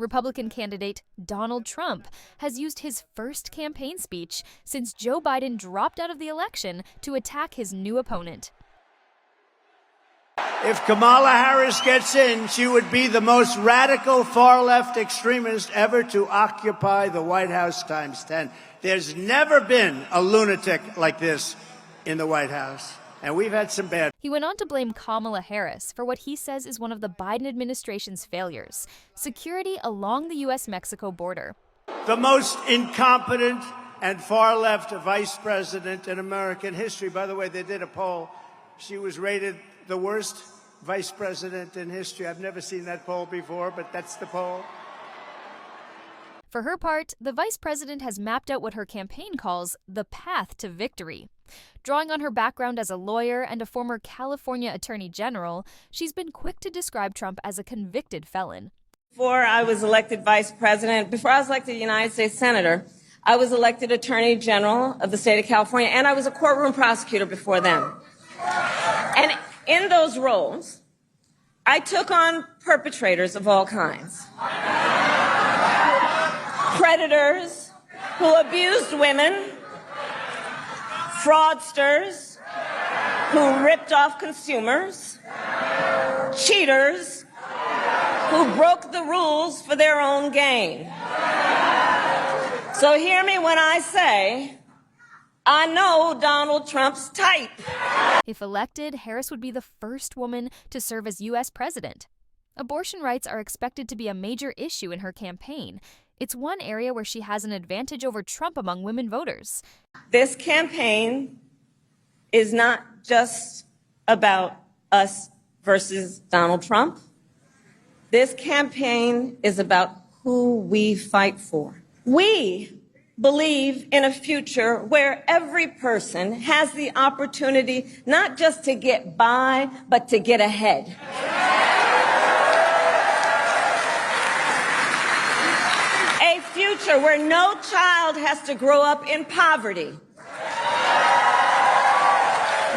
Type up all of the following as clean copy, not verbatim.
Republican candidate Donald Trump has used his first campaign speech since Joe Biden dropped out of the election to attack his new opponent. If Kamala Harris gets in, she would be the most radical far-left extremist ever to occupy the White House times 10. There's never been a lunatic like this in the White House, and we've had some bad. He went on to blame Kamala Harris for what he says is one of the Biden administration's failures: security along the U.S.-Mexico border. The most incompetent and far-left vice president in American history. By the way, they did a poll. She was rated the worst vice president in history. I've never seen that poll before, but that's the poll. For her part, the vice president has mapped out what her campaign calls the path to victory. Drawing on her background as a lawyer and a former California attorney general, she's been quick to describe Trump as a convicted felon. Before I was elected vice president, before I was elected United States senator, I was elected attorney general of the state of California, and I was a courtroom prosecutor before then. And in those roles, I took on perpetrators of all kinds. Predators who abused women, fraudsters who ripped off consumers, cheaters who broke the rules for their own gain. So hear me when I say, I know Donald Trump's type. If elected, Harris would be the first woman to serve as U.S. president. Abortion rights are expected to be a major issue in her campaign. It's one area where she has an advantage over Trump among women voters. This campaign is not just about us versus Donald Trump. This campaign is about who we fight for. We believe in a future where every person has the opportunity not just to get by, but to get ahead. A future where no child has to grow up in poverty.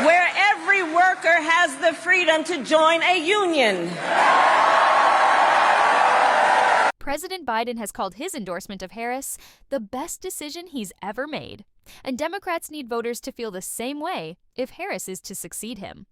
Where every worker has the freedom to join a union. President Biden has called his endorsement of Harris the best decision he's ever made. And Democrats need voters to feel the same way if Harris is to succeed him.